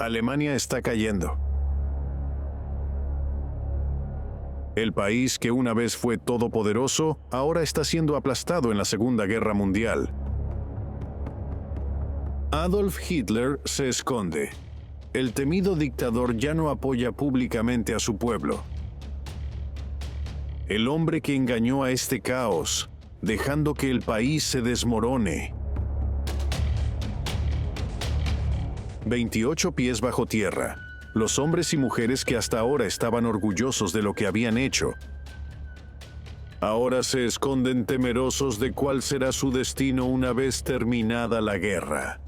Alemania está cayendo. El país que una vez fue todopoderoso, ahora está siendo aplastado en la Segunda Guerra Mundial. Adolf Hitler se esconde. El temido dictador ya no apoya públicamente a su pueblo. El hombre que engañó a este caos, dejando que el país se desmorone. 28 pies bajo tierra. Los hombres y mujeres que hasta ahora estaban orgullosos de lo que habían hecho, ahora se esconden temerosos de cuál será su destino una vez terminada la guerra.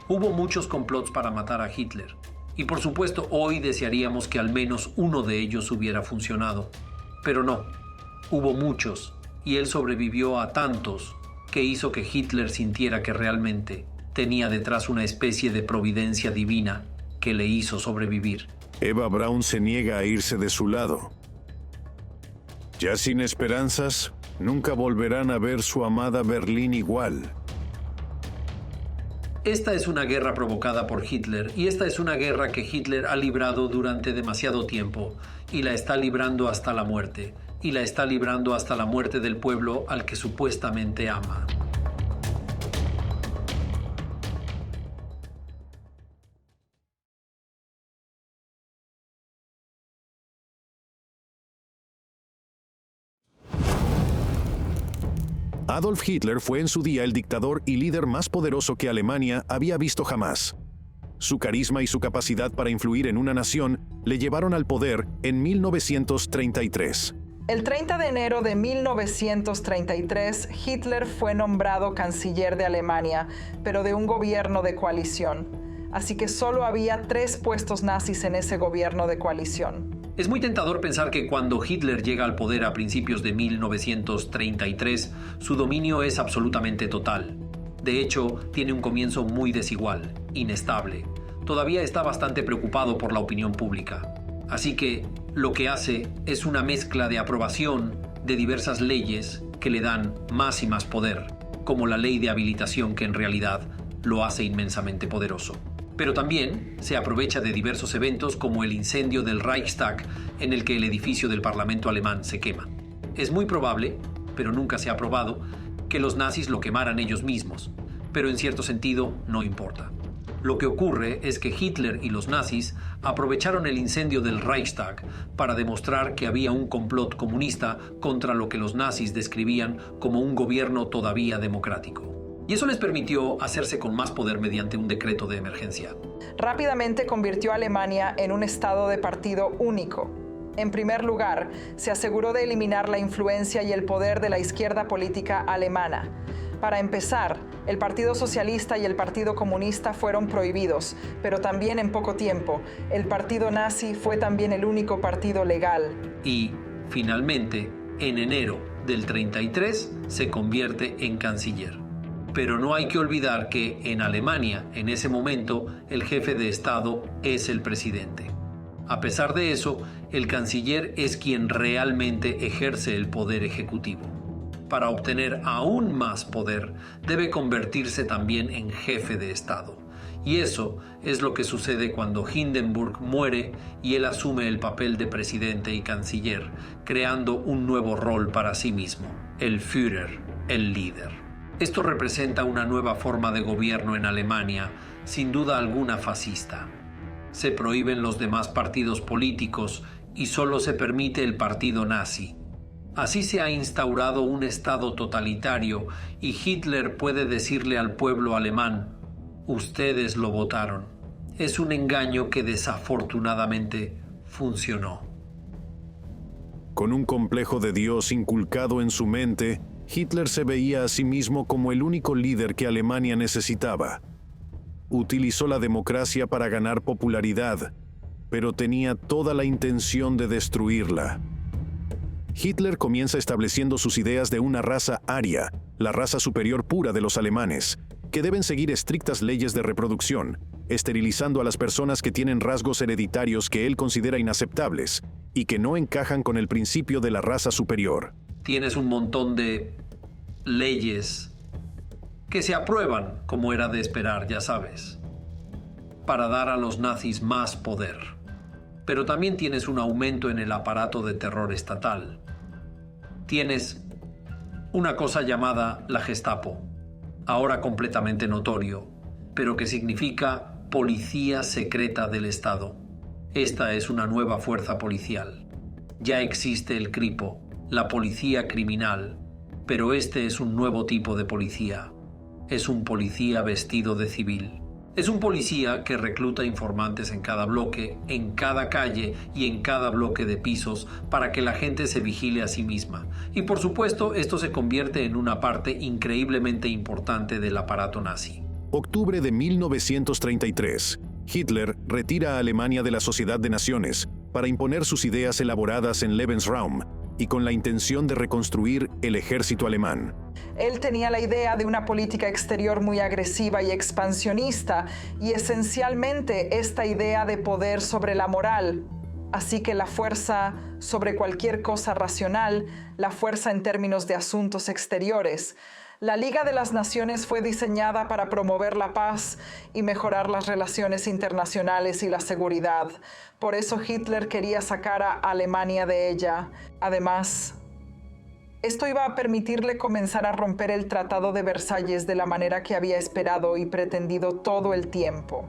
Hubo muchos complots para matar a Hitler, y por supuesto hoy desearíamos que al menos uno de ellos hubiera funcionado. Pero no, hubo muchos, y él sobrevivió a tantos que hizo que Hitler sintiera que realmente tenía detrás una especie de providencia divina que le hizo sobrevivir. Eva Braun se niega a irse de su lado. Ya sin esperanzas, nunca volverán a ver su amada Berlín igual. Esta es una guerra provocada por Hitler, y esta es una guerra que Hitler ha librado durante demasiado tiempo, y la está librando hasta la muerte, y la está librando hasta la muerte del pueblo al que supuestamente ama. Adolf Hitler fue en su día el dictador y líder más poderoso que Alemania había visto jamás. Su carisma y su capacidad para influir en una nación le llevaron al poder en 1933. El 30 de enero de 1933, Hitler fue nombrado canciller de Alemania, pero de un gobierno de coalición. Así que solo había 3 puestos nazis en ese gobierno de coalición. Es muy tentador pensar que cuando Hitler llega al poder a principios de 1933, su dominio es absolutamente total. De hecho, tiene un comienzo muy desigual, inestable. Todavía está bastante preocupado por la opinión pública. Así que lo que hace es una mezcla de aprobación de diversas leyes que le dan más y más poder, como la ley de habilitación que en realidad lo hace inmensamente poderoso. Pero también se aprovecha de diversos eventos como el incendio del Reichstag, en el que el edificio del Parlamento alemán se quema. Es muy probable, pero nunca se ha probado, que los nazis lo quemaran ellos mismos, pero en cierto sentido no importa. Lo que ocurre es que Hitler y los nazis aprovecharon el incendio del Reichstag para demostrar que había un complot comunista contra lo que los nazis describían como un gobierno todavía democrático. Y eso les permitió hacerse con más poder mediante un decreto de emergencia. Rápidamente convirtió a Alemania en un estado de partido único. En primer lugar, se aseguró de eliminar la influencia y el poder de la izquierda política alemana. Para empezar, el Partido Socialista y el Partido Comunista fueron prohibidos, pero también en poco tiempo, el Partido Nazi fue también el único partido legal. Y, finalmente, en enero del 33, se convierte en canciller. Pero no hay que olvidar que en Alemania, en ese momento, el jefe de Estado es el presidente. A pesar de eso, el canciller es quien realmente ejerce el poder ejecutivo. Para obtener aún más poder, debe convertirse también en jefe de Estado. Y eso es lo que sucede cuando Hindenburg muere y él asume el papel de presidente y canciller, creando un nuevo rol para sí mismo, el Führer, el líder. Esto representa una nueva forma de gobierno en Alemania, sin duda alguna fascista. Se prohíben los demás partidos políticos y solo se permite el partido nazi. Así se ha instaurado un estado totalitario y Hitler puede decirle al pueblo alemán: ustedes lo votaron. Es un engaño que desafortunadamente funcionó. Con un complejo de Dios inculcado en su mente, Hitler se veía a sí mismo como el único líder que Alemania necesitaba. Utilizó la democracia para ganar popularidad, pero tenía toda la intención de destruirla. Hitler comienza estableciendo sus ideas de una raza aria, la raza superior pura de los alemanes, que deben seguir estrictas leyes de reproducción, esterilizando a las personas que tienen rasgos hereditarios que él considera inaceptables y que no encajan con el principio de la raza superior. Tienes un montón de leyes que se aprueban como era de esperar, ya sabes. para dar a los nazis más poder. Pero también tienes un aumento en el aparato de terror estatal. Tienes una cosa llamada la Gestapo, ahora completamente notorio, pero que significa Policía Secreta del Estado. Esta es una nueva fuerza policial. Ya existe el Kripo, la policía criminal, pero este es un nuevo tipo de policía. Es un policía vestido de civil. Es un policía que recluta informantes en cada bloque, en cada calle y en cada bloque de pisos para que la gente se vigile a sí misma. Y por supuesto, esto se convierte en una parte increíblemente importante del aparato nazi. Octubre de 1933. Hitler retira a Alemania de la Sociedad de Naciones para imponer sus ideas elaboradas en Lebensraum y con la intención de reconstruir el ejército alemán. Él tenía la idea de una política exterior muy agresiva y expansionista, y esencialmente esta idea de poder sobre la moral. Así que la fuerza sobre cualquier cosa racional, la fuerza en términos de asuntos exteriores. La Liga de las Naciones fue diseñada para promover la paz y mejorar las relaciones internacionales y la seguridad. Por eso Hitler quería sacar a Alemania de ella. Además, esto iba a permitirle comenzar a romper el Tratado de Versalles de la manera que había esperado y pretendido todo el tiempo.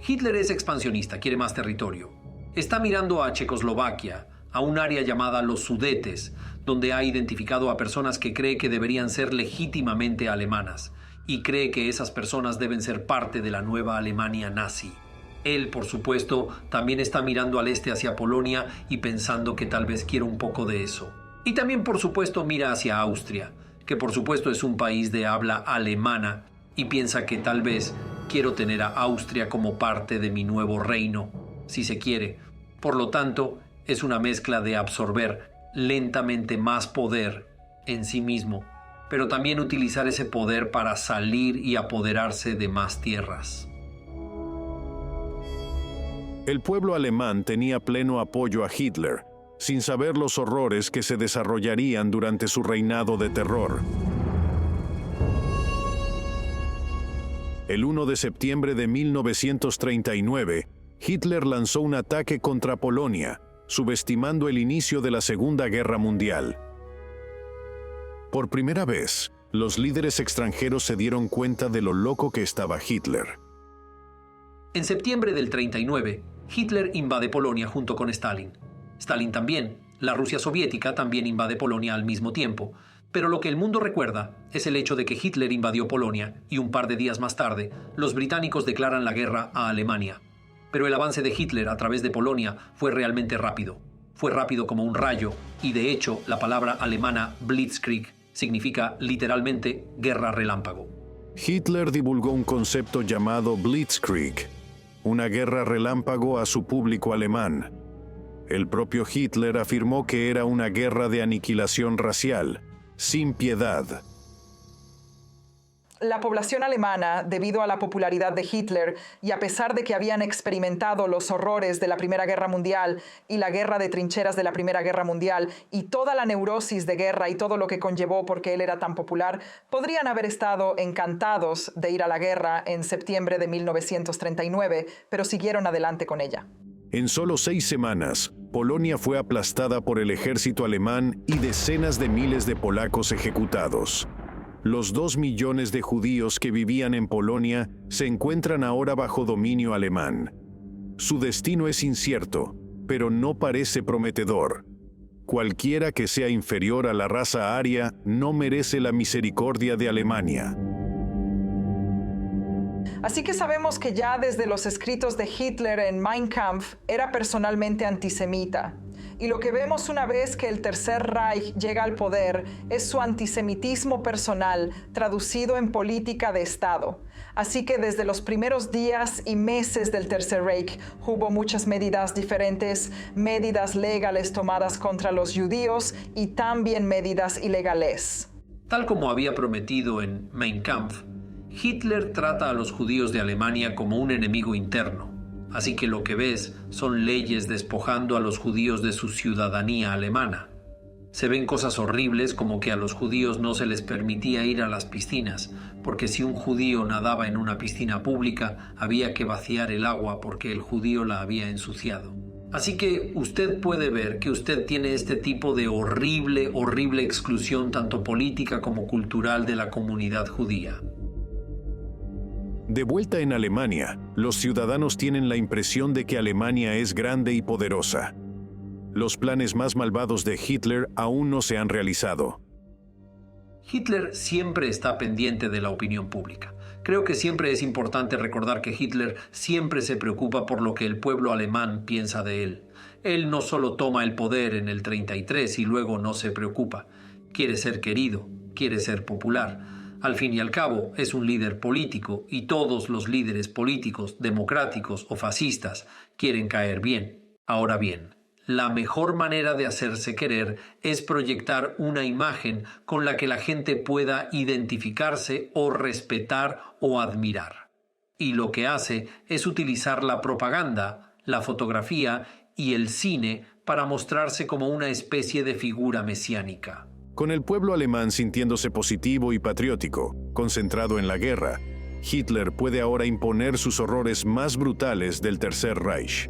Hitler es expansionista, quiere más territorio. Está mirando a Checoslovaquia, a un área llamada los Sudetes, donde ha identificado a personas que cree que deberían ser legítimamente alemanas, y cree que esas personas deben ser parte de la nueva Alemania nazi. Él, por supuesto, también está mirando al este hacia Polonia y pensando que tal vez quiera un poco de eso. Y también, por supuesto, mira hacia Austria, que por supuesto es un país de habla alemana, y piensa que tal vez quiero tener a Austria como parte de mi nuevo reino, si se quiere. Por lo tanto, es una mezcla de absorber lentamente más poder en sí mismo, pero también utilizar ese poder para salir y apoderarse de más tierras. El pueblo alemán tenía pleno apoyo a Hitler, sin saber los horrores que se desarrollarían durante su reinado de terror. El 1 de septiembre de 1939, Hitler lanzó un ataque contra Polonia, subestimando el inicio de la Segunda Guerra Mundial. Por primera vez, los líderes extranjeros se dieron cuenta de lo loco que estaba Hitler. En septiembre del 39, Hitler invade Polonia junto con Stalin. Stalin también. La Rusia soviética también invade Polonia al mismo tiempo. Pero lo que el mundo recuerda es el hecho de que Hitler invadió Polonia y un par de días más tarde, los británicos declaran la guerra a Alemania. Pero el avance de Hitler a través de Polonia fue realmente rápido. Fue rápido como un rayo, y de hecho la palabra alemana Blitzkrieg significa literalmente guerra relámpago. Hitler divulgó un concepto llamado Blitzkrieg, una guerra relámpago a su público alemán. El propio Hitler afirmó que era una guerra de aniquilación racial, sin piedad. La población alemana, debido a la popularidad de Hitler y a pesar de que habían experimentado los horrores de la Primera Guerra Mundial y la guerra de trincheras de la Primera Guerra Mundial y toda la neurosis de guerra y todo lo que conllevó porque él era tan popular, podrían haber estado encantados de ir a la guerra en septiembre de 1939, pero siguieron adelante con ella. En solo 6 semanas, Polonia fue aplastada por el ejército alemán y decenas de miles de polacos ejecutados. Los 2 millones de judíos que vivían en Polonia se encuentran ahora bajo dominio alemán. Su destino es incierto, pero no parece prometedor. Cualquiera que sea inferior a la raza aria no merece la misericordia de Alemania. Así que sabemos que ya desde los escritos de Hitler en Mein Kampf era personalmente antisemita. Y lo que vemos una vez que el Tercer Reich llega al poder es su antisemitismo personal, traducido en política de Estado. Así que desde los primeros días y meses del Tercer Reich hubo muchas medidas diferentes, medidas legales tomadas contra los judíos y también medidas ilegales. Tal como había prometido en Mein Kampf, Hitler trata a los judíos de Alemania como un enemigo interno. Así que lo que ves son leyes despojando a los judíos de su ciudadanía alemana. Se ven cosas horribles como que a los judíos no se les permitía ir a las piscinas, porque si un judío nadaba en una piscina pública, había que vaciar el agua porque el judío la había ensuciado. Así que usted puede ver que usted tiene este tipo de horrible exclusión tanto política como cultural de la comunidad judía. De vuelta en Alemania, los ciudadanos tienen la impresión de que Alemania es grande y poderosa. Los planes más malvados de Hitler aún no se han realizado. Hitler siempre está pendiente de la opinión pública. Creo que siempre es importante recordar que Hitler siempre se preocupa por lo que el pueblo alemán piensa de él. Él no solo toma el poder en el 33 y luego no se preocupa. Quiere ser querido, quiere ser popular. Al fin y al cabo, es un líder político y todos los líderes políticos, democráticos o fascistas, quieren caer bien. Ahora bien, la mejor manera de hacerse querer es proyectar una imagen con la que la gente pueda identificarse o respetar o admirar. Y lo que hace es utilizar la propaganda, la fotografía y el cine para mostrarse como una especie de figura mesiánica. Con el pueblo alemán sintiéndose positivo y patriótico, concentrado en la guerra, Hitler puede ahora imponer sus horrores más brutales del Tercer Reich.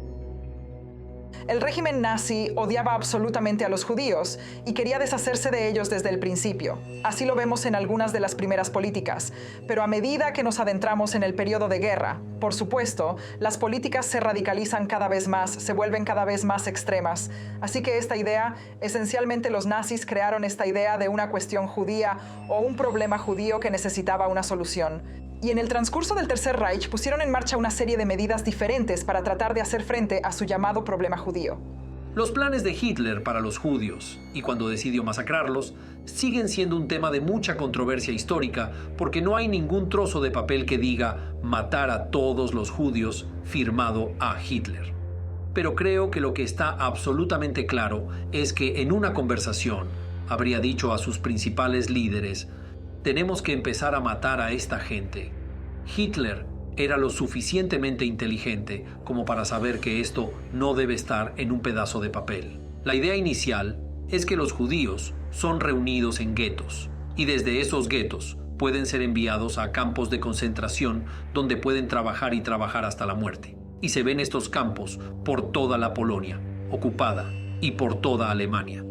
El régimen nazi odiaba absolutamente a los judíos y quería deshacerse de ellos desde el principio. Así lo vemos en algunas de las primeras políticas. Pero a medida que nos adentramos en el periodo de guerra, por supuesto, las políticas se radicalizan cada vez más, se vuelven cada vez más extremas. Así que esencialmente los nazis crearon esta idea de una cuestión judía o un problema judío que necesitaba una solución. Y en el transcurso del Tercer Reich pusieron en marcha una serie de medidas diferentes para tratar de hacer frente a su llamado problema judío. Los planes de Hitler para los judíos, y cuando decidió masacrarlos, siguen siendo un tema de mucha controversia histórica porque no hay ningún trozo de papel que diga matar a todos los judíos firmado a Hitler. Pero creo que lo que está absolutamente claro es que en una conversación habría dicho a sus principales líderes: tenemos que empezar a matar a esta gente. Hitler era lo suficientemente inteligente como para saber que esto no debe estar en un pedazo de papel. La idea inicial es que los judíos son reunidos en guetos y desde esos guetos pueden ser enviados a campos de concentración donde pueden trabajar y trabajar hasta la muerte. Y se ven estos campos por toda la Polonia ocupada y por toda Alemania.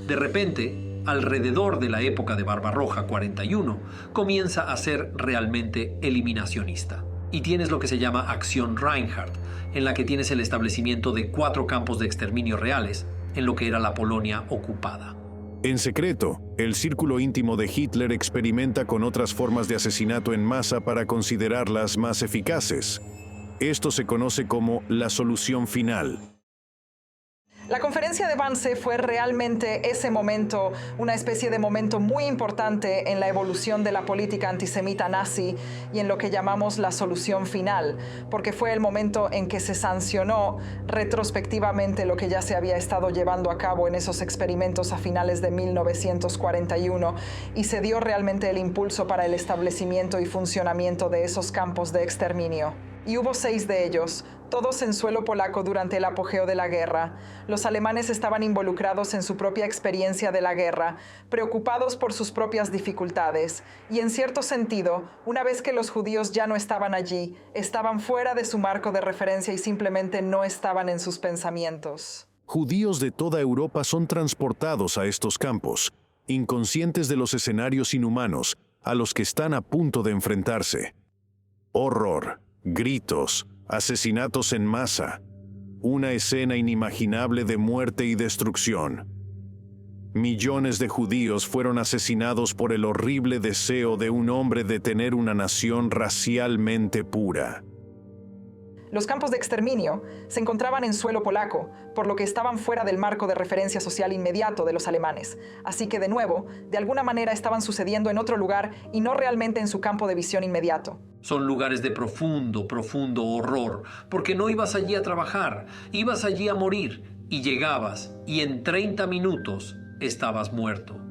De repente, alrededor de la época de Barbarroja 41, comienza a ser realmente eliminacionista. Y tienes lo que se llama Acción Reinhardt, en la que tienes el establecimiento de 4 campos de exterminio reales en lo que era la Polonia ocupada. En secreto, el círculo íntimo de Hitler experimenta con otras formas de asesinato en masa para considerarlas más eficaces. Esto se conoce como la solución final. La conferencia de Wannsee fue realmente ese momento, una especie de momento muy importante en la evolución de la política antisemita nazi y en lo que llamamos la solución final, porque fue el momento en que se sancionó retrospectivamente lo que ya se había estado llevando a cabo en esos experimentos a finales de 1941 y se dio realmente el impulso para el establecimiento y funcionamiento de esos campos de exterminio. Y hubo 6 de ellos, todos en suelo polaco durante el apogeo de la guerra. Los alemanes estaban involucrados en su propia experiencia de la guerra, preocupados por sus propias dificultades. Y en cierto sentido, una vez que los judíos ya no estaban allí, estaban fuera de su marco de referencia y simplemente no estaban en sus pensamientos. Judíos de toda Europa son transportados a estos campos, inconscientes de los escenarios inhumanos a los que están a punto de enfrentarse. Horror. Gritos, asesinatos en masa, una escena inimaginable de muerte y destrucción. Millones de judíos fueron asesinados por el horrible deseo de un hombre de tener una nación racialmente pura. Los campos de exterminio se encontraban en suelo polaco, por lo que estaban fuera del marco de referencia social inmediato de los alemanes. Así que, de nuevo, de alguna manera estaban sucediendo en otro lugar y no realmente en su campo de visión inmediato. Son lugares de profundo horror, porque no ibas allí a trabajar, ibas allí a morir, y llegabas, y en 30 minutos estabas muerto.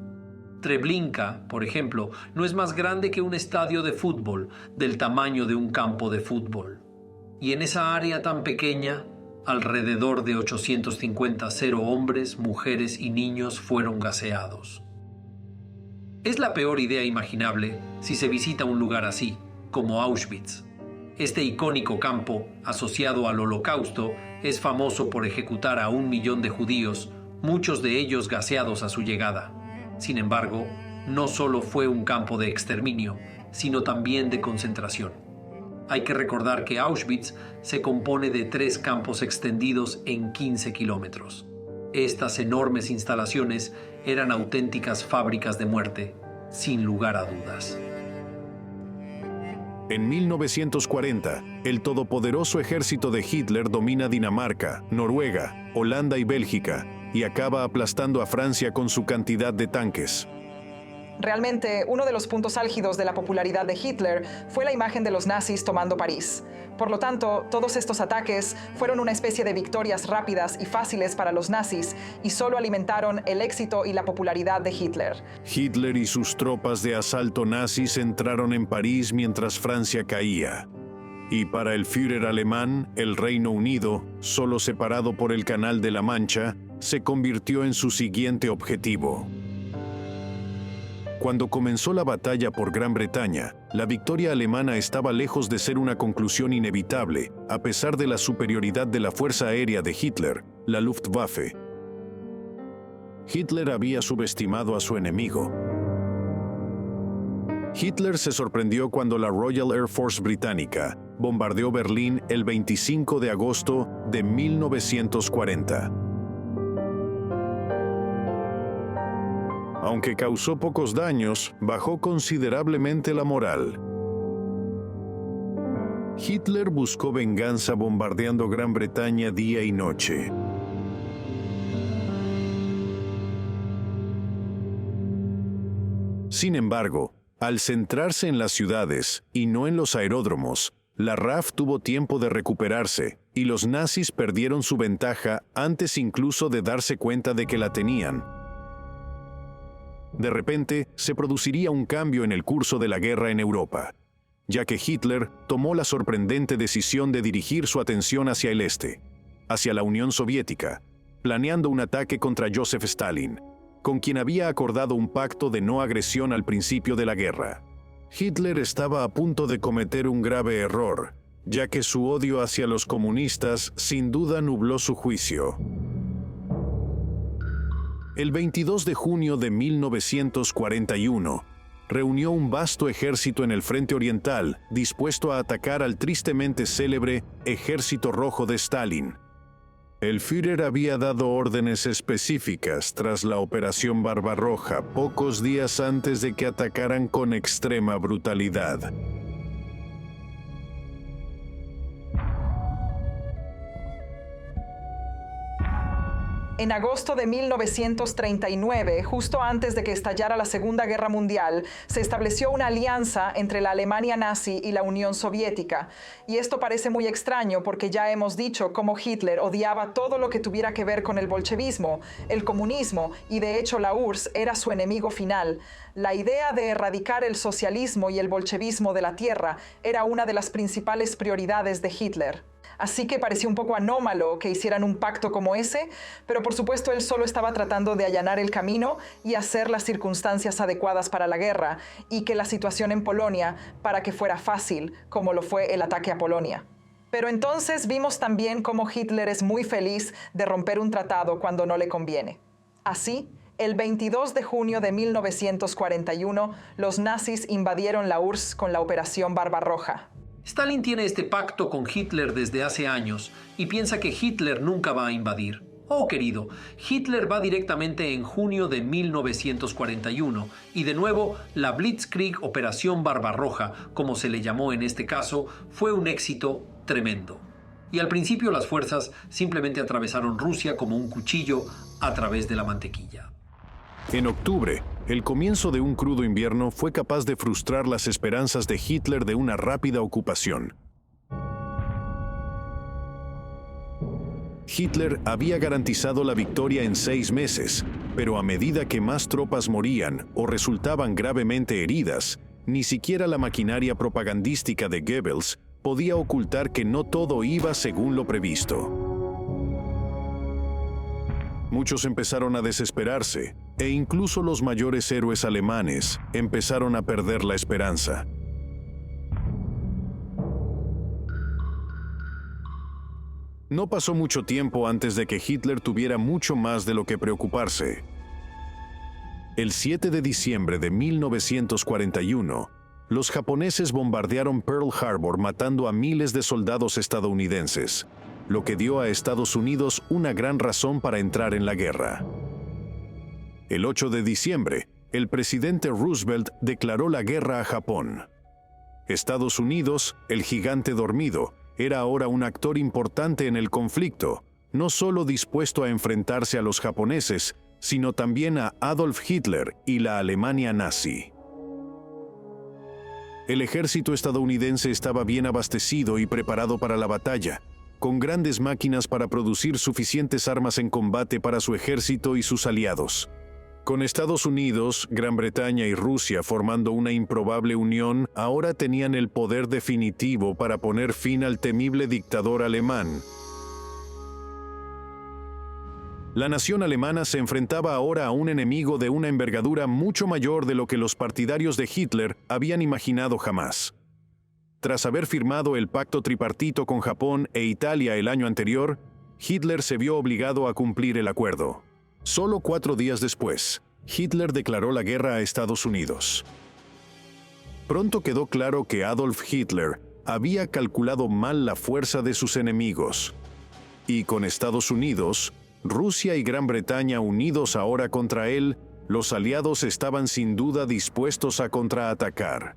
Treblinka, por ejemplo, no es más grande que un estadio de fútbol, del tamaño de un campo de fútbol. Y en esa área tan pequeña Alrededor de 850 hombres, mujeres y niños fueron gaseados. Es la peor idea imaginable si se visita un lugar así, como Auschwitz. Este icónico campo, asociado al Holocausto, es famoso por ejecutar a 1 millón de judíos, muchos de ellos gaseados a su llegada. Sin embargo, no solo fue un campo de exterminio, sino también de concentración. Hay que recordar que Auschwitz se compone de 3 campos extendidos en 15 kilómetros. Estas enormes instalaciones eran auténticas fábricas de muerte, sin lugar a dudas. En 1940, el todopoderoso ejército de Hitler domina Dinamarca, Noruega, Holanda y Bélgica, y acaba aplastando a Francia con su cantidad de tanques. Realmente, uno de los puntos álgidos de la popularidad de Hitler fue la imagen de los nazis tomando París. Por lo tanto, todos estos ataques fueron una especie de victorias rápidas y fáciles para los nazis y solo alimentaron el éxito y la popularidad de Hitler. Hitler y sus tropas de asalto nazis entraron en París mientras Francia caía. Y para el Führer alemán, el Reino Unido, solo separado por el Canal de la Mancha, se convirtió en su siguiente objetivo. Cuando comenzó la batalla por Gran Bretaña, la victoria alemana estaba lejos de ser una conclusión inevitable, a pesar de la superioridad de la fuerza aérea de Hitler, la Luftwaffe. Hitler había subestimado a su enemigo. Hitler se sorprendió cuando la Royal Air Force británica bombardeó Berlín el 25 de agosto de 1940. Aunque causó pocos daños, bajó considerablemente la moral. Hitler buscó venganza bombardeando Gran Bretaña día y noche. Sin embargo, al centrarse en las ciudades y no en los aeródromos, la RAF tuvo tiempo de recuperarse y los nazis perdieron su ventaja antes incluso de darse cuenta de que la tenían. De repente, se produciría un cambio en el curso de la guerra en Europa, ya que Hitler tomó la sorprendente decisión de dirigir su atención hacia el este, hacia la Unión Soviética, planeando un ataque contra Joseph Stalin, con quien había acordado un pacto de no agresión al principio de la guerra. Hitler estaba a punto de cometer un grave error, ya que su odio hacia los comunistas sin duda nubló su juicio. El 22 de junio de 1941, reunió un vasto ejército en el frente oriental, dispuesto a atacar al tristemente célebre Ejército Rojo de Stalin. El Führer había dado órdenes específicas tras la Operación Barbarroja, pocos días antes de que atacaran con extrema brutalidad. En agosto de 1939, justo antes de que estallara la Segunda Guerra Mundial, se estableció una alianza entre la Alemania nazi y la Unión Soviética. Y esto parece muy extraño porque ya hemos dicho cómo Hitler odiaba todo lo que tuviera que ver con el bolchevismo, el comunismo, y de hecho la URSS era su enemigo final. La idea de erradicar el socialismo y el bolchevismo de la tierra era una de las principales prioridades de Hitler. Así que parecía un poco anómalo que hicieran un pacto como ese, pero por supuesto él solo estaba tratando de allanar el camino y hacer las circunstancias adecuadas para la guerra y que la situación en Polonia para que fuera fácil, como lo fue el ataque a Polonia. Pero entonces vimos también cómo Hitler es muy feliz de romper un tratado cuando no le conviene. Así, el 22 de junio de 1941, los nazis invadieron la URSS con la Operación Barbarroja. Stalin tiene este pacto con Hitler desde hace años y piensa que Hitler nunca va a invadir. Oh, querido, Hitler va directamente en junio de 1941 y de nuevo la Blitzkrieg Operación Barbarroja, como se le llamó en este caso, fue un éxito tremendo. Y al principio las fuerzas simplemente atravesaron Rusia como un cuchillo a través de la mantequilla. En octubre, el comienzo de un crudo invierno fue capaz de frustrar las esperanzas de Hitler de una rápida ocupación. Hitler había garantizado la victoria en 6 meses, pero a medida que más tropas morían o resultaban gravemente heridas, ni siquiera la maquinaria propagandística de Goebbels podía ocultar que no todo iba según lo previsto. Muchos empezaron a desesperarse, e incluso los mayores héroes alemanes empezaron a perder la esperanza. No pasó mucho tiempo antes de que Hitler tuviera mucho más de lo que preocuparse. El 7 de diciembre de 1941, los japoneses bombardearon Pearl Harbor matando a miles de soldados estadounidenses, lo que dio a Estados Unidos una gran razón para entrar en la guerra. El 8 de diciembre, el presidente Roosevelt declaró la guerra a Japón. Estados Unidos, el gigante dormido, era ahora un actor importante en el conflicto, no solo dispuesto a enfrentarse a los japoneses, sino también a Adolf Hitler y la Alemania nazi. El ejército estadounidense estaba bien abastecido y preparado para la batalla, con grandes máquinas para producir suficientes armas en combate para su ejército y sus aliados. Con Estados Unidos, Gran Bretaña y Rusia formando una improbable unión, ahora tenían el poder definitivo para poner fin al temible dictador alemán. La nación alemana se enfrentaba ahora a un enemigo de una envergadura mucho mayor de lo que los partidarios de Hitler habían imaginado jamás. Tras haber firmado el pacto tripartito con Japón e Italia el año anterior, Hitler se vio obligado a cumplir el acuerdo. Solo 4 días después, Hitler declaró la guerra a Estados Unidos. Pronto quedó claro que Adolf Hitler había calculado mal la fuerza de sus enemigos. Y con Estados Unidos, Rusia y Gran Bretaña unidos ahora contra él, los aliados estaban sin duda dispuestos a contraatacar.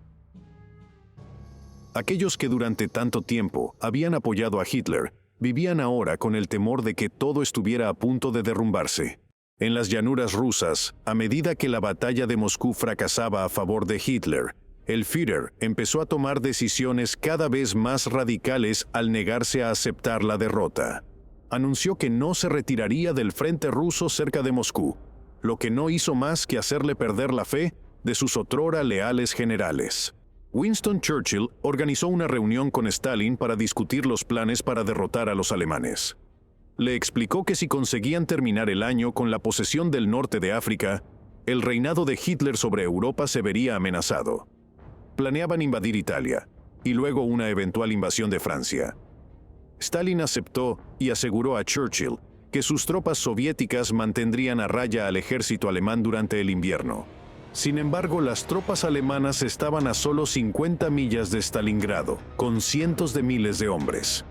Aquellos que durante tanto tiempo habían apoyado a Hitler, vivían ahora con el temor de que todo estuviera a punto de derrumbarse. En las llanuras rusas, a medida que la batalla de Moscú fracasaba a favor de Hitler, el Führer empezó a tomar decisiones cada vez más radicales al negarse a aceptar la derrota. Anunció que no se retiraría del frente ruso cerca de Moscú, lo que no hizo más que hacerle perder la fe de sus otrora leales generales. Winston Churchill organizó una reunión con Stalin para discutir los planes para derrotar a los alemanes. Le explicó que si conseguían terminar el año con la posesión del norte de África, el reinado de Hitler sobre Europa se vería amenazado. Planeaban invadir Italia, y luego una eventual invasión de Francia. Stalin aceptó y aseguró a Churchill que sus tropas soviéticas mantendrían a raya al ejército alemán durante el invierno. Sin embargo, las tropas alemanas estaban a solo 50 millas de Stalingrado, con cientos de miles de hombres.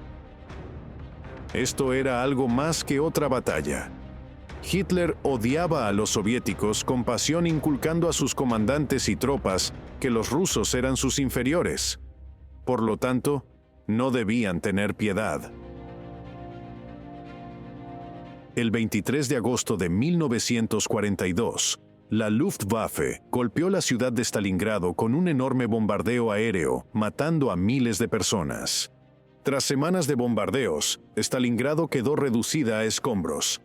Esto era algo más que otra batalla. Hitler odiaba a los soviéticos con pasión, inculcando a sus comandantes y tropas que los rusos eran sus inferiores. Por lo tanto, no debían tener piedad. El 23 de agosto de 1942, la Luftwaffe golpeó la ciudad de Stalingrado con un enorme bombardeo aéreo, matando a miles de personas. Tras semanas de bombardeos, Stalingrado quedó reducida a escombros.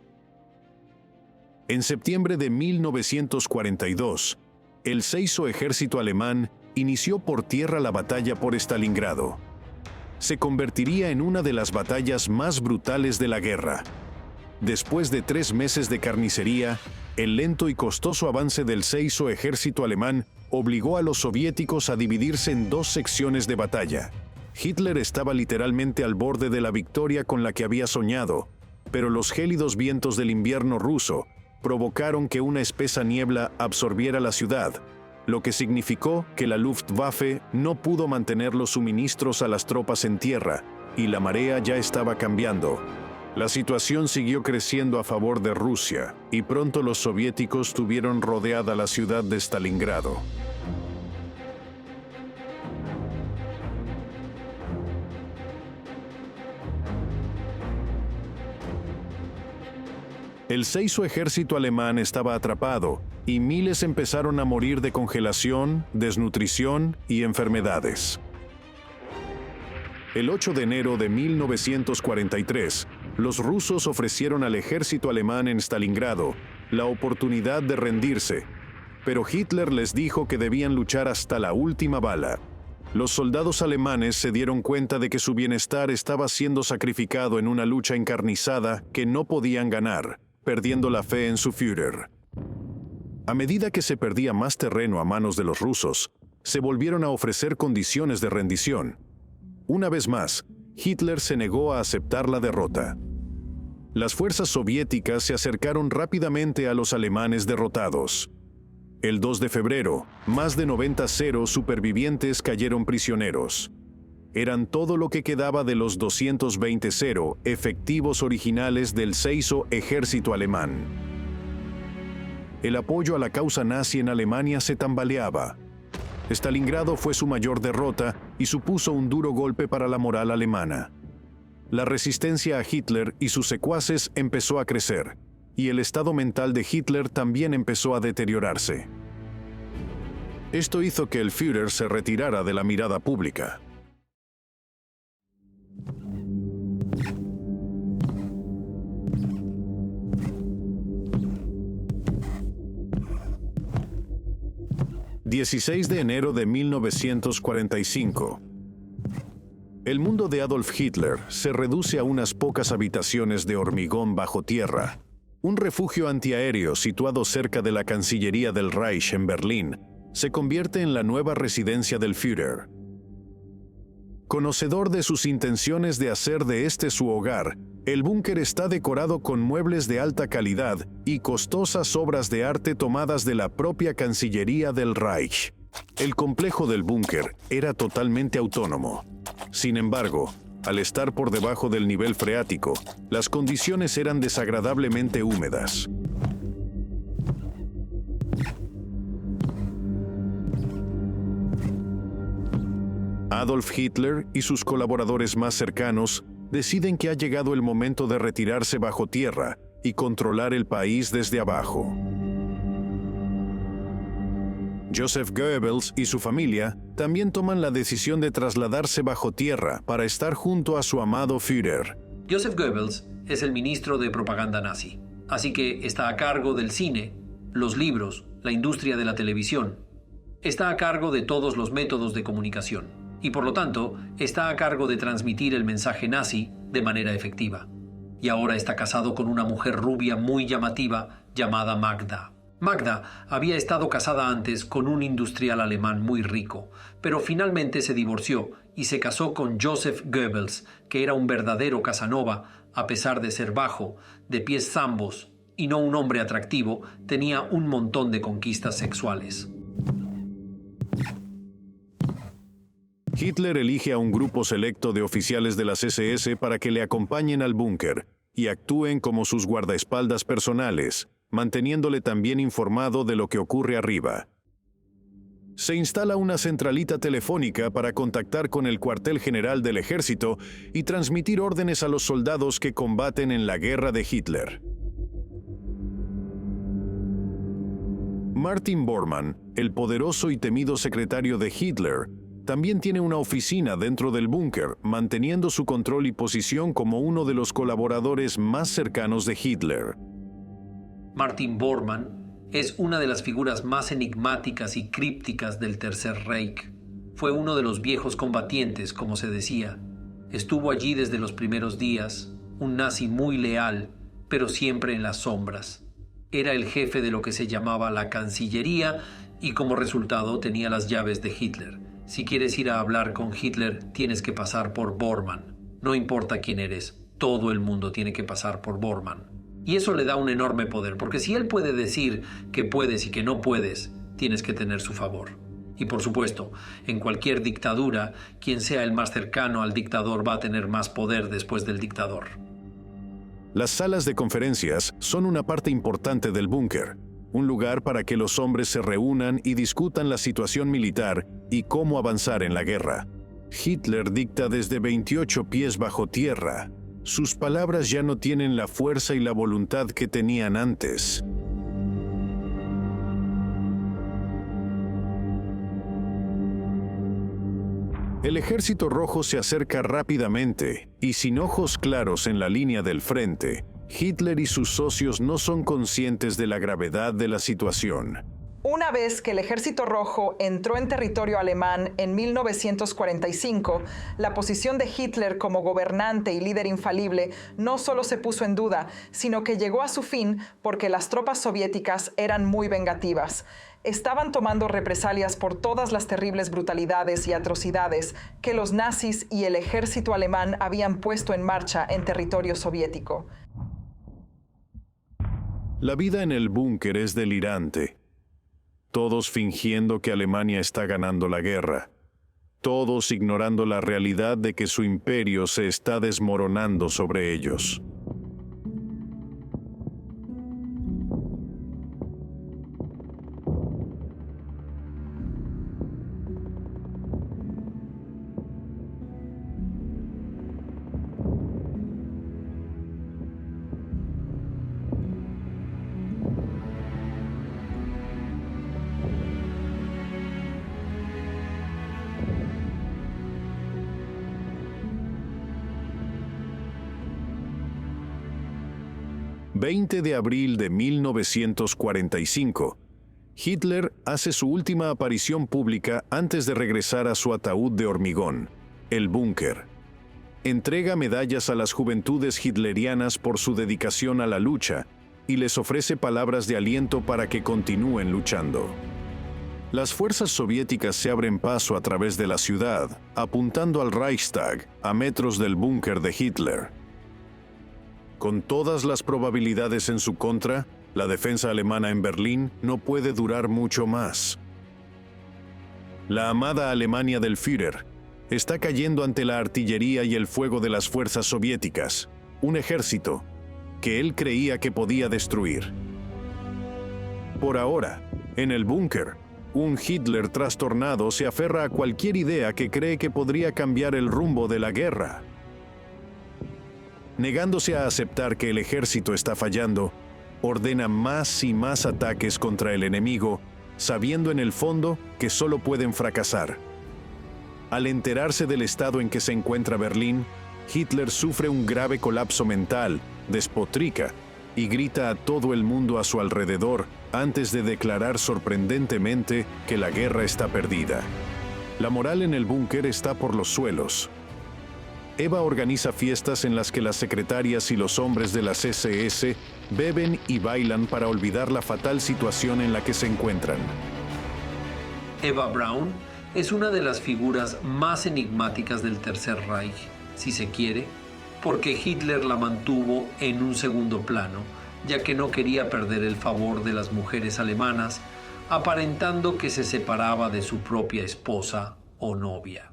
En septiembre de 1942, el Seiso ejército alemán inició por tierra la batalla por Stalingrado. Se convertiría en una de las batallas más brutales de la guerra. Después de 3 meses de carnicería, el lento y costoso avance del Seiso ejército alemán obligó a los soviéticos a dividirse en 2 secciones de batalla. Hitler estaba literalmente al borde de la victoria con la que había soñado, pero los gélidos vientos del invierno ruso provocaron que una espesa niebla absorbiera la ciudad, lo que significó que la Luftwaffe no pudo mantener los suministros a las tropas en tierra, y la marea ya estaba cambiando. La situación siguió creciendo a favor de Rusia, y pronto los soviéticos tuvieron rodeada la ciudad de Stalingrado. El Seiso ejército alemán estaba atrapado, y miles empezaron a morir de congelación, desnutrición y enfermedades. El 8 de enero de 1943, los rusos ofrecieron al ejército alemán en Stalingrado la oportunidad de rendirse, pero Hitler les dijo que debían luchar hasta la última bala. Los soldados alemanes se dieron cuenta de que su bienestar estaba siendo sacrificado en una lucha encarnizada que no podían ganar, perdiendo la fe en su Führer. A medida que se perdía más terreno a manos de los rusos, se volvieron a ofrecer condiciones de rendición. Una vez más, Hitler se negó a aceptar la derrota. Las fuerzas soviéticas se acercaron rápidamente a los alemanes derrotados. El 2 de febrero, más de 90 supervivientes cayeron prisioneros. Eran todo lo que quedaba de los 220 efectivos originales del Seiso ejército alemán. El apoyo a la causa nazi en Alemania se tambaleaba. Stalingrado fue su mayor derrota y supuso un duro golpe para la moral alemana. La resistencia a Hitler y sus secuaces empezó a crecer, y el estado mental de Hitler también empezó a deteriorarse. Esto hizo que el Führer se retirara de la mirada pública. ...16 de enero de 1945... El mundo de Adolf Hitler se reduce a unas pocas habitaciones de hormigón bajo tierra. Un refugio antiaéreo situado cerca de la Cancillería del Reich en Berlín se convierte en la nueva residencia del Führer. Conocedor de sus intenciones de hacer de este su hogar, el búnker está decorado con muebles de alta calidad y costosas obras de arte tomadas de la propia Cancillería del Reich. El complejo del búnker era totalmente autónomo. Sin embargo, al estar por debajo del nivel freático, las condiciones eran desagradablemente húmedas. Adolf Hitler y sus colaboradores más cercanos deciden que ha llegado el momento de retirarse bajo tierra y controlar el país desde abajo. Joseph Goebbels y su familia también toman la decisión de trasladarse bajo tierra para estar junto a su amado Führer. Joseph Goebbels es el ministro de propaganda nazi, así que está a cargo del cine, los libros, la industria de la televisión. Está a cargo de todos los métodos de comunicación y por lo tanto está a cargo de transmitir el mensaje nazi de manera efectiva. Y ahora está casado con una mujer rubia muy llamativa llamada Magda. Magda había estado casada antes con un industrial alemán muy rico, pero finalmente se divorció y se casó con Joseph Goebbels, que era un verdadero Casanova, a pesar de ser bajo, de pies zambos y no un hombre atractivo, tenía un montón de conquistas sexuales. Hitler elige a un grupo selecto de oficiales de las SS para que le acompañen al búnker y actúen como sus guardaespaldas personales, manteniéndole también informado de lo que ocurre arriba. Se instala una centralita telefónica para contactar con el cuartel general del ejército y transmitir órdenes a los soldados que combaten en la guerra de Hitler. Martin Bormann, el poderoso y temido secretario de Hitler, también tiene una oficina dentro del búnker, manteniendo su control y posición como uno de los colaboradores más cercanos de Hitler. Martin Bormann es una de las figuras más enigmáticas y crípticas del Tercer Reich. Fue uno de los viejos combatientes, como se decía. Estuvo allí desde los primeros días, un nazi muy leal, pero siempre en las sombras. Era el jefe de lo que se llamaba la Cancillería y como resultado tenía las llaves de Hitler. Si quieres ir a hablar con Hitler, tienes que pasar por Bormann. No importa quién eres, todo el mundo tiene que pasar por Bormann. Y eso le da un enorme poder, porque si él puede decir que puedes y que no puedes, tienes que tener su favor. Y por supuesto, en cualquier dictadura, quien sea el más cercano al dictador va a tener más poder después del dictador. Las salas de conferencias son una parte importante del búnker, un lugar para que los hombres se reúnan y discutan la situación militar y cómo avanzar en la guerra. Hitler dicta desde 28 pies bajo tierra. Sus palabras ya no tienen la fuerza y la voluntad que tenían antes. El ejército rojo se acerca rápidamente y sin ojos claros en la línea del frente, Hitler y sus socios no son conscientes de la gravedad de la situación. Una vez que el Ejército Rojo entró en territorio alemán en 1945, la posición de Hitler como gobernante y líder infalible no solo se puso en duda, sino que llegó a su fin porque las tropas soviéticas eran muy vengativas. Estaban tomando represalias por todas las terribles brutalidades y atrocidades que los nazis y el ejército alemán habían puesto en marcha en territorio soviético. La vida en el búnker es delirante. Todos fingiendo que Alemania está ganando la guerra. Todos ignorando la realidad de que su imperio se está desmoronando sobre ellos. ...20 de abril de 1945... Hitler hace su última aparición pública antes de regresar a su ataúd de hormigón, el búnker. Entrega medallas a las juventudes hitlerianas por su dedicación a la lucha y les ofrece palabras de aliento para que continúen luchando. Las fuerzas soviéticas se abren paso a través de la ciudad, apuntando al Reichstag, a metros del búnker de Hitler. Con todas las probabilidades en su contra, la defensa alemana en Berlín no puede durar mucho más. La amada Alemania del Führer está cayendo ante la artillería y el fuego de las fuerzas soviéticas, un ejército que él creía que podía destruir. Por ahora, en el búnker, un Hitler trastornado se aferra a cualquier idea que cree que podría cambiar el rumbo de la guerra. Negándose a aceptar que el ejército está fallando, ordena más y más ataques contra el enemigo, sabiendo en el fondo que solo pueden fracasar. Al enterarse del estado en que se encuentra Berlín, Hitler sufre un grave colapso mental, despotrica y grita a todo el mundo a su alrededor antes de declarar sorprendentemente que la guerra está perdida. La moral en el búnker está por los suelos. Eva organiza fiestas en las que las secretarias y los hombres de las SS beben y bailan para olvidar la fatal situación en la que se encuentran. Eva Braun es una de las figuras más enigmáticas del Tercer Reich, si se quiere, porque Hitler la mantuvo en un segundo plano, ya que no quería perder el favor de las mujeres alemanas, aparentando que se separaba de su propia esposa o novia.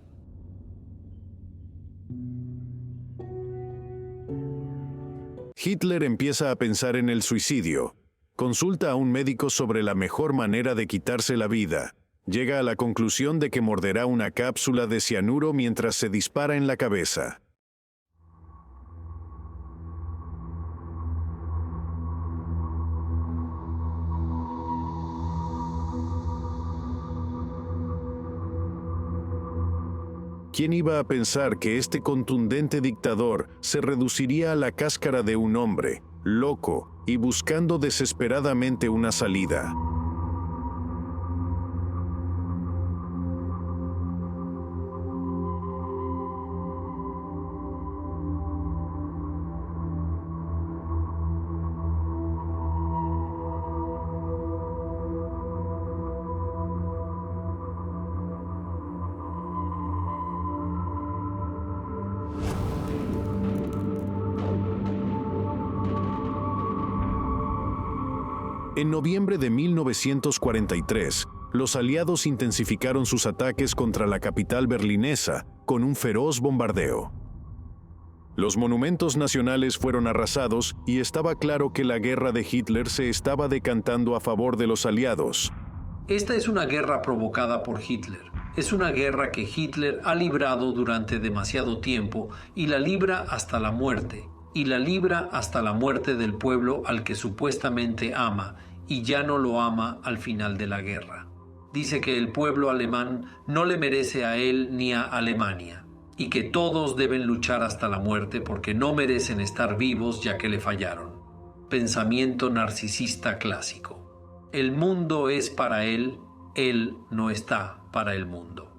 Hitler empieza a pensar en el suicidio. Consulta a un médico sobre la mejor manera de quitarse la vida. Llega a la conclusión de que morderá una cápsula de cianuro mientras se dispara en la cabeza. ¿Quién iba a pensar que este contundente dictador se reduciría a la cáscara de un hombre, loco y buscando desesperadamente una salida? En noviembre de 1943, los aliados intensificaron sus ataques contra la capital berlinesa con un feroz bombardeo. Los monumentos nacionales fueron arrasados y estaba claro que la guerra de Hitler se estaba decantando a favor de los aliados. Esta es una guerra provocada por Hitler. Es una guerra que Hitler ha librado durante demasiado tiempo y la libra hasta la muerte. Y la libra hasta la muerte del pueblo al que supuestamente ama y ya no lo ama al final de la guerra. Dice que el pueblo alemán no le merece a él ni a Alemania y que todos deben luchar hasta la muerte porque no merecen estar vivos ya que le fallaron. Pensamiento narcisista clásico. El mundo es para él no está para el mundo.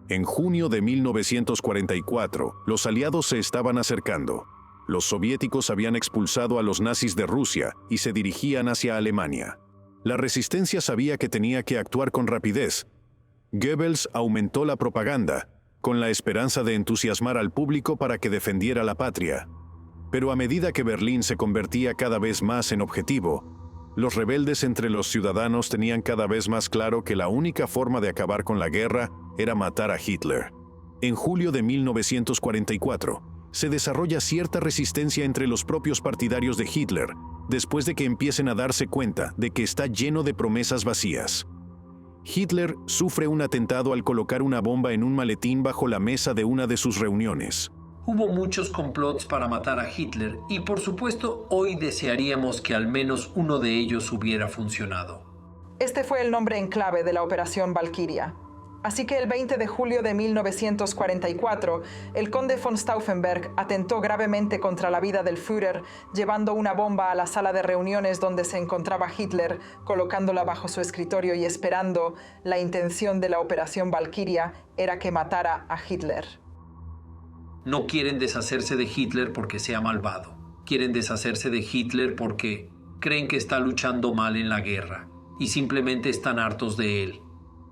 En junio de 1944, los aliados se estaban acercando. Los soviéticos habían expulsado a los nazis de Rusia y se dirigían hacia Alemania. La resistencia sabía que tenía que actuar con rapidez. Goebbels aumentó la propaganda, con la esperanza de entusiasmar al público para que defendiera la patria. Pero a medida que Berlín se convertía cada vez más en objetivo, los rebeldes entre los ciudadanos tenían cada vez más claro que la única forma de acabar con la guerra era matar a Hitler. En julio de 1944, se desarrolla cierta resistencia entre los propios partidarios de Hitler, después de que empiecen a darse cuenta de que está lleno de promesas vacías. Hitler sufre un atentado al colocar una bomba en un maletín bajo la mesa de una de sus reuniones. Hubo muchos complots para matar a Hitler y por supuesto hoy desearíamos que al menos uno de ellos hubiera funcionado. Este fue el nombre en clave de la Operación Valkyria. Así que el 20 de julio de 1944, el conde von Stauffenberg atentó gravemente contra la vida del Führer, llevando una bomba a la sala de reuniones donde se encontraba Hitler, colocándola bajo su escritorio y esperando. La intención de la Operación Valkyria era que matara a Hitler. No quieren deshacerse de Hitler porque sea malvado. Quieren deshacerse de Hitler porque creen que está luchando mal en la guerra y simplemente están hartos de él.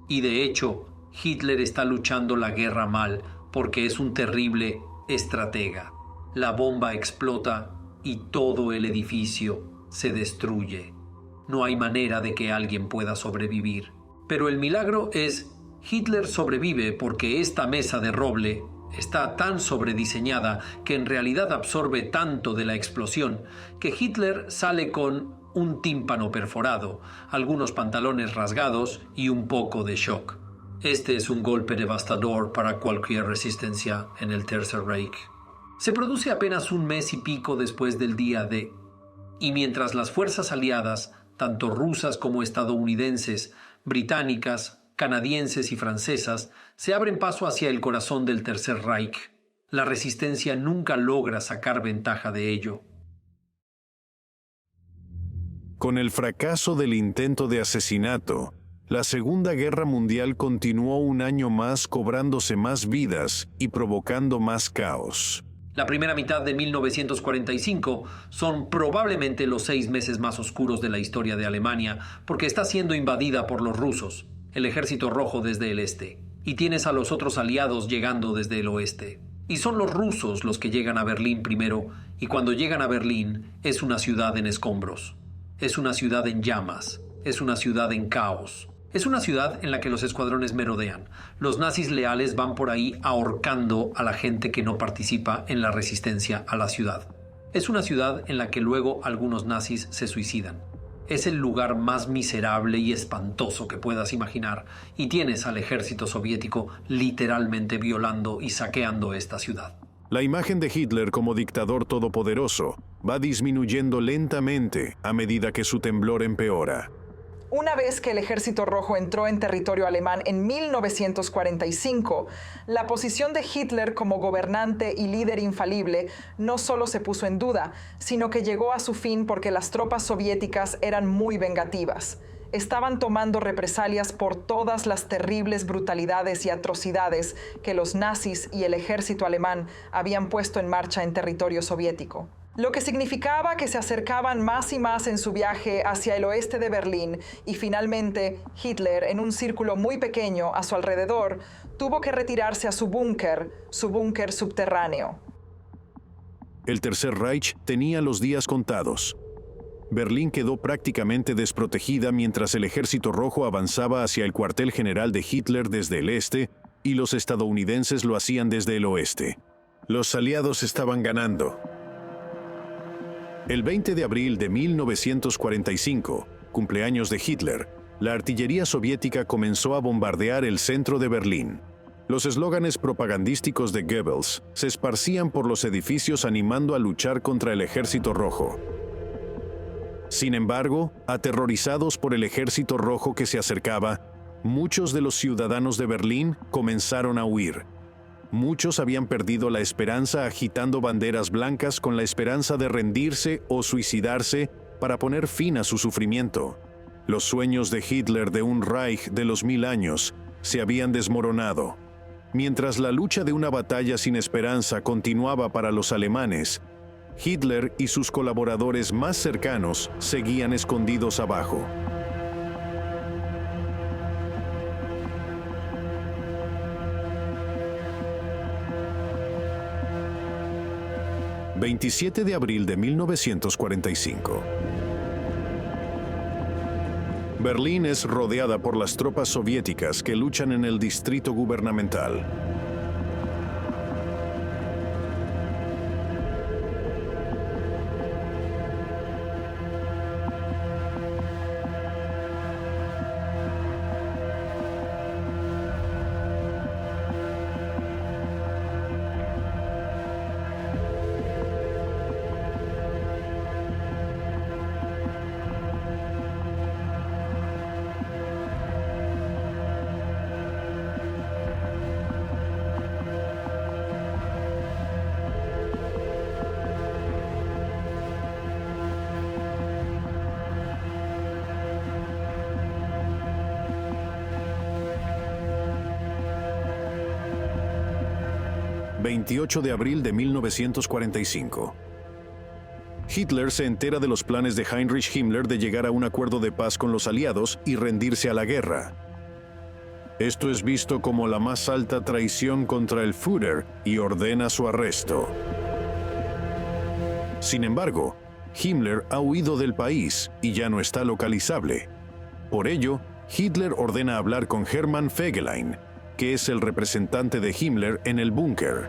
Y de hecho, Hitler está luchando la guerra mal porque es un terrible estratega. La bomba explota y todo el edificio se destruye. No hay manera de que alguien pueda sobrevivir. Pero el milagro es, Hitler sobrevive porque esta mesa de roble está tan sobrediseñada que en realidad absorbe tanto de la explosión que Hitler sale con un tímpano perforado, algunos pantalones rasgados y un poco de shock. Este es un golpe devastador para cualquier resistencia en el Tercer Reich. Se produce apenas un mes y pico después del día D, y mientras las fuerzas aliadas, tanto rusas como estadounidenses, británicas, canadienses y francesas, se abren paso hacia el corazón del Tercer Reich, la resistencia nunca logra sacar ventaja de ello. Con el fracaso del intento de asesinato, la Segunda Guerra Mundial continuó un año más cobrándose más vidas y provocando más caos. La primera mitad de 1945 son probablemente los 6 meses más oscuros de la historia de Alemania porque está siendo invadida por los rusos, el Ejército Rojo desde el este, y tienes a los otros aliados llegando desde el oeste. Y son los rusos los que llegan a Berlín primero, y cuando llegan a Berlín es una ciudad en escombros, es una ciudad en llamas, es una ciudad en caos. Es una ciudad en la que los escuadrones merodean. Los nazis leales van por ahí ahorcando a la gente que no participa en la resistencia a la ciudad. Es una ciudad en la que luego algunos nazis se suicidan. Es el lugar más miserable y espantoso que puedas imaginar, y tienes al ejército soviético literalmente violando y saqueando esta ciudad. La imagen de Hitler como dictador todopoderoso va disminuyendo lentamente a medida que su temblor empeora. Una vez que el Ejército Rojo entró en territorio alemán en 1945, la posición de Hitler como gobernante y líder infalible no solo se puso en duda, sino que llegó a su fin porque las tropas soviéticas eran muy vengativas. Estaban tomando represalias por todas las terribles brutalidades y atrocidades que los nazis y el ejército alemán habían puesto en marcha en territorio soviético. Lo que significaba que se acercaban más y más en su viaje hacia el oeste de Berlín y finalmente Hitler, en un círculo muy pequeño a su alrededor, tuvo que retirarse a su búnker subterráneo. El Tercer Reich tenía los días contados. Berlín quedó prácticamente desprotegida mientras el Ejército Rojo avanzaba hacia el cuartel general de Hitler desde el este y los estadounidenses lo hacían desde el oeste. Los aliados estaban ganando. El 20 de abril de 1945, cumpleaños de Hitler, la artillería soviética comenzó a bombardear el centro de Berlín. Los eslóganes propagandísticos de Goebbels se esparcían por los edificios animando a luchar contra el Ejército Rojo. Sin embargo, aterrorizados por el Ejército Rojo que se acercaba, muchos de los ciudadanos de Berlín comenzaron a huir. Muchos habían perdido la esperanza agitando banderas blancas con la esperanza de rendirse o suicidarse para poner fin a su sufrimiento. Los sueños de Hitler de un Reich de los 1000 años se habían desmoronado. Mientras la lucha de una batalla sin esperanza continuaba para los alemanes, Hitler y sus colaboradores más cercanos seguían escondidos abajo. ...27 de abril de 1945. Berlín es rodeada por las tropas soviéticas que luchan en el distrito gubernamental. ...28 de abril de 1945. Hitler se entera de los planes de Heinrich Himmler de llegar a un acuerdo de paz con los aliados y rendirse a la guerra. Esto es visto como la más alta traición contra el Führer y ordena su arresto. Sin embargo, Himmler ha huido del país y ya no está localizable. Por ello, Hitler ordena hablar con Hermann Fegelein, que es el representante de Himmler en el búnker.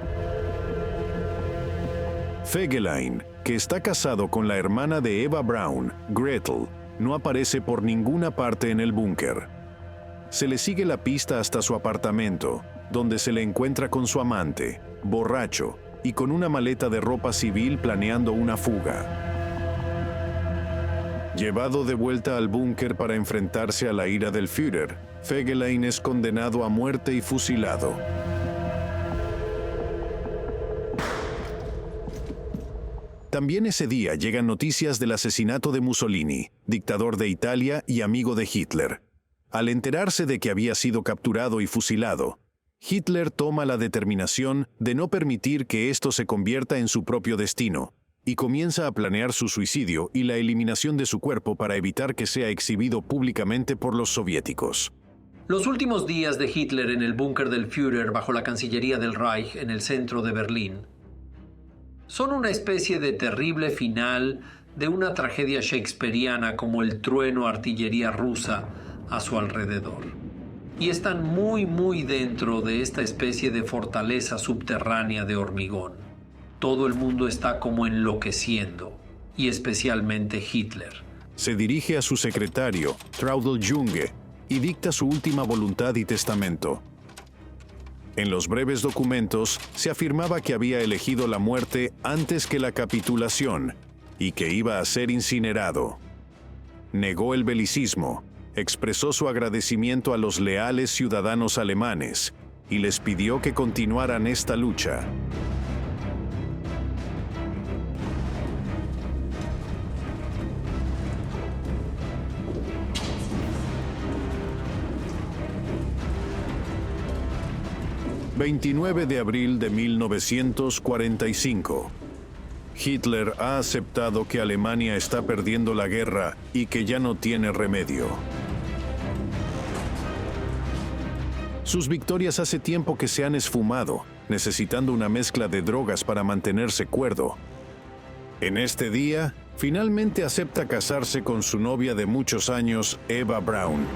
Fegelein, que está casado con la hermana de Eva Braun, Gretel, no aparece por ninguna parte en el búnker. Se le sigue la pista hasta su apartamento, donde se le encuentra con su amante, borracho, y con una maleta de ropa civil planeando una fuga. Llevado de vuelta al búnker para enfrentarse a la ira del Führer, Fegelein es condenado a muerte y fusilado. También ese día llegan noticias del asesinato de Mussolini, dictador de Italia y amigo de Hitler. Al enterarse de que había sido capturado y fusilado, Hitler toma la determinación de no permitir que esto se convierta en su propio destino, y comienza a planear su suicidio y la eliminación de su cuerpo para evitar que sea exhibido públicamente por los soviéticos. Los últimos días de Hitler en el búnker del Führer bajo la Cancillería del Reich en el centro de Berlín son una especie de terrible final de una tragedia shakespeariana como el trueno artillería rusa a su alrededor. Y están muy dentro de esta especie de fortaleza subterránea de hormigón. Todo el mundo está como enloqueciendo, y especialmente Hitler. Se dirige a su secretario, Traudl Junge, y dicta su última voluntad y testamento. En los breves documentos se afirmaba que había elegido la muerte antes que la capitulación y que iba a ser incinerado. Negó el belicismo, expresó su agradecimiento a los leales ciudadanos alemanes y les pidió que continuaran esta lucha. ...29 de abril de 1945. Hitler ha aceptado que Alemania está perdiendo la guerra y que ya no tiene remedio. Sus victorias hace tiempo que se han esfumado, necesitando una mezcla de drogas para mantenerse cuerdo. En este día, finalmente acepta casarse con su novia de muchos años, Eva Braun.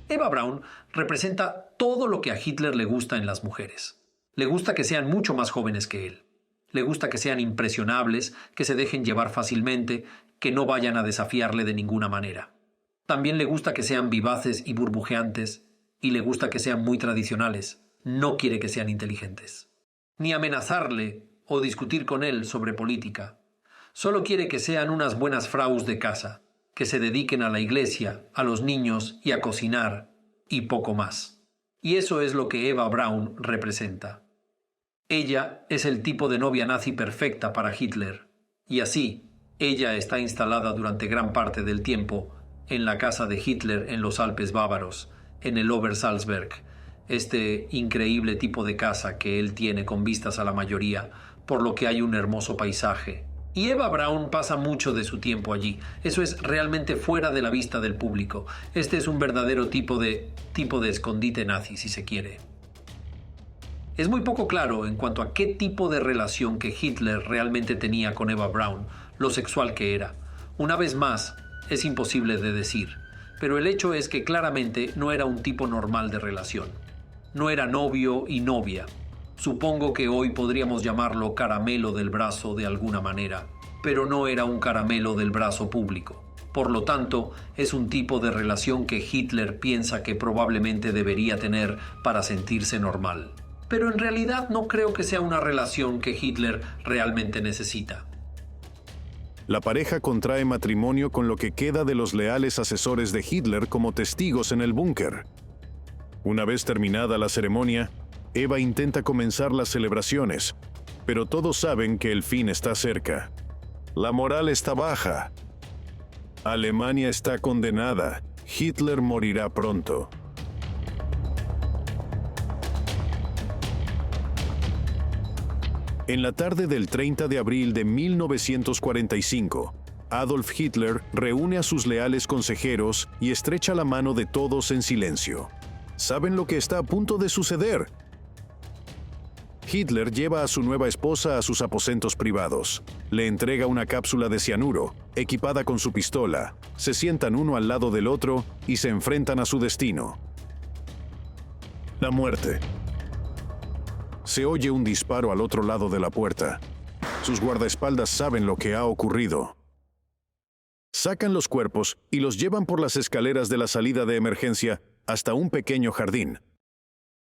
Eva Braun representa todo lo que a Hitler le gusta en las mujeres. Le gusta que sean mucho más jóvenes que él. Le gusta que sean impresionables, que se dejen llevar fácilmente, que no vayan a desafiarle de ninguna manera. También le gusta que sean vivaces y burbujeantes, y le gusta que sean muy tradicionales. No quiere que sean inteligentes. Ni amenazarle o discutir con él sobre política. Solo quiere que sean unas buenas fraus de casa, que se dediquen a la iglesia, a los niños y a cocinar, y poco más. Y eso es lo que Eva Braun representa. Ella es el tipo de novia nazi perfecta para Hitler, y así, Ella está instalada durante gran parte del tiempo en la casa de Hitler en los Alpes bávaros, en el Obersalzberg, este increíble tipo de casa que él tiene con vistas a la mayoría, por lo que hay un hermoso paisaje. Y Eva Braun pasa mucho de su tiempo allí. Eso es realmente fuera de la vista del público. Este es un verdadero tipo de escondite nazi, si se quiere. Es muy poco claro en cuanto a qué tipo de relación que Hitler realmente tenía con Eva Braun, lo sexual que era. Una vez más, es imposible de decir, pero el hecho es que claramente no era un tipo normal de relación. No era novio y novia. Supongo que hoy podríamos llamarlo caramelo del brazo de alguna manera, pero no era un caramelo del brazo público. Por lo tanto, es un tipo de relación que Hitler piensa que probablemente debería tener para sentirse normal. Pero en realidad no creo que sea una relación que Hitler realmente necesita. La pareja contrae matrimonio con lo que queda de los leales asesores de Hitler como testigos en el búnker. Una vez terminada la ceremonia, Eva intenta comenzar las celebraciones, pero todos saben que el fin está cerca. La moral está baja. Alemania está condenada. Hitler morirá pronto. En la tarde del 30 de abril de 1945, Adolf Hitler reúne a sus leales consejeros y estrecha la mano de todos en silencio. ¿Saben lo que está a punto de suceder? Hitler lleva a su nueva esposa a sus aposentos privados. Le entrega una cápsula de cianuro, equipada con su pistola. Se sientan uno al lado del otro y se enfrentan a su destino. La muerte. Se oye un disparo al otro lado de la puerta. Sus guardaespaldas saben lo que ha ocurrido. Sacan los cuerpos y los llevan por las escaleras de la salida de emergencia hasta un pequeño jardín.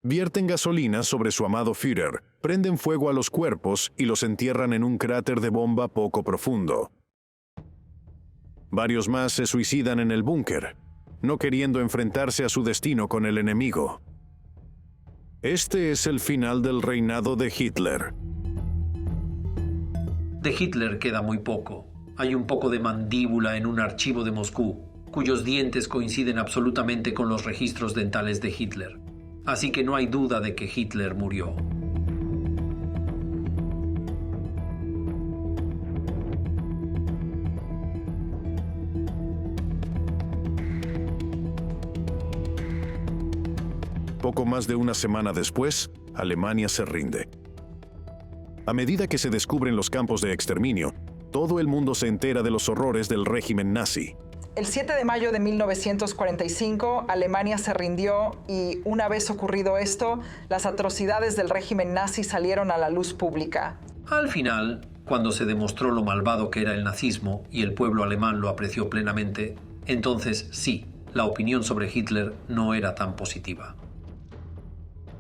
Vierten gasolina sobre su amado Führer, prenden fuego a los cuerpos y los entierran en un cráter de bomba poco profundo. Varios más se suicidan en el búnker, no queriendo enfrentarse a su destino con el enemigo. Este es el final del reinado de Hitler. De Hitler queda muy poco. Hay un poco de mandíbula en un archivo de Moscú, cuyos dientes coinciden absolutamente con los registros dentales de Hitler. Así que no hay duda de que Hitler murió. Poco más de una semana después, Alemania se rinde. A medida que se descubren los campos de exterminio, todo el mundo se entera de los horrores del régimen nazi. El 7 de mayo de 1945, Alemania se rindió y, una vez ocurrido esto, las atrocidades del régimen nazi salieron a la luz pública. Al final, cuando se demostró lo malvado que era el nazismo y el pueblo alemán lo apreció plenamente, entonces sí, la opinión sobre Hitler no era tan positiva.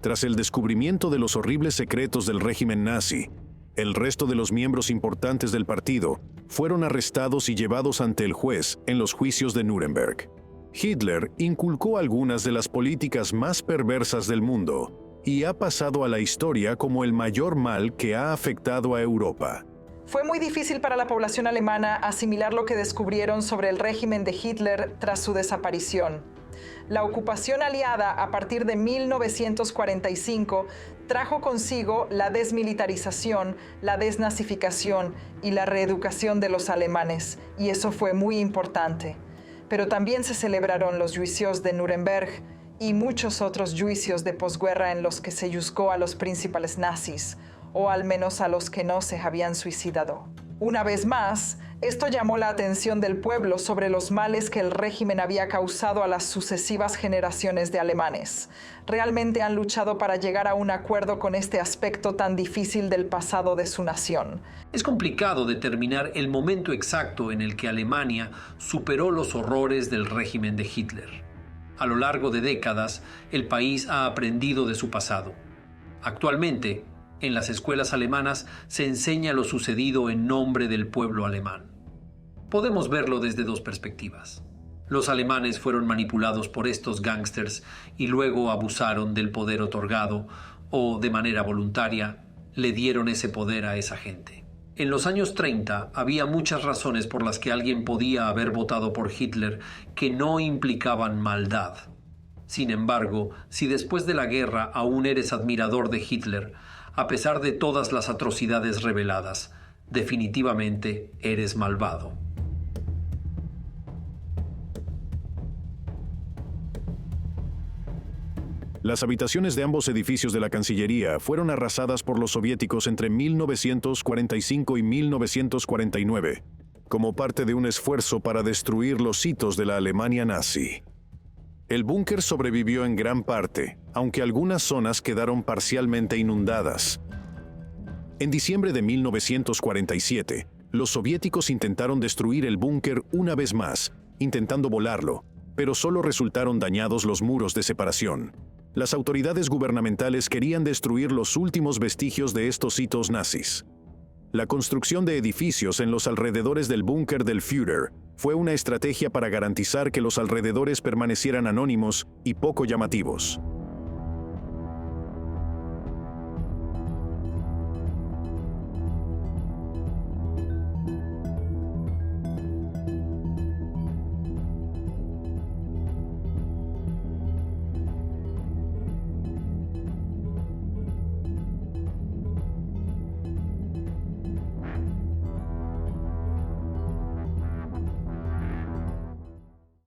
Tras el descubrimiento de los horribles secretos del régimen nazi, el resto de los miembros importantes del partido fueron arrestados y llevados ante el juez en los juicios de Nuremberg. Hitler inculcó algunas de las políticas más perversas del mundo y ha pasado a la historia como el mayor mal que ha afectado a Europa. Fue muy difícil para la población alemana asimilar lo que descubrieron sobre el régimen de Hitler tras su desaparición. La ocupación aliada a partir de 1945 trajo consigo la desmilitarización, la desnazificación y la reeducación de los alemanes, y eso fue muy importante. Pero también se celebraron los juicios de Nuremberg y muchos otros juicios de posguerra en los que se juzgó a los principales nazis, o al menos a los que no se habían suicidado. Una vez más, esto llamó la atención del pueblo sobre los males que el régimen había causado a las sucesivas generaciones de alemanes. Realmente han luchado para llegar a un acuerdo con este aspecto tan difícil del pasado de su nación. Es complicado determinar el momento exacto en el que Alemania superó los horrores del régimen de Hitler. A lo largo de décadas, el país ha aprendido de su pasado. Actualmente, en las escuelas alemanas se enseña lo sucedido en nombre del pueblo alemán. Podemos verlo desde dos perspectivas. Los alemanes fueron manipulados por estos gángsters y luego abusaron del poder otorgado o, de manera voluntaria, le dieron ese poder a esa gente. En los años 30 había muchas razones por las que alguien podía haber votado por Hitler que no implicaban maldad. Sin embargo, si después de la guerra aún eres admirador de Hitler, a pesar de todas las atrocidades reveladas, definitivamente eres malvado. Las habitaciones de ambos edificios de la Cancillería fueron arrasadas por los soviéticos entre 1945 y 1949, como parte de un esfuerzo para destruir los hitos de la Alemania nazi. El búnker sobrevivió en gran parte, aunque algunas zonas quedaron parcialmente inundadas. En diciembre de 1947, los soviéticos intentaron destruir el búnker una vez más, intentando volarlo, pero solo resultaron dañados los muros de separación. Las autoridades gubernamentales querían destruir los últimos vestigios de estos hitos nazis. La construcción de edificios en los alrededores del búnker del Führer fue una estrategia para garantizar que los alrededores permanecieran anónimos y poco llamativos.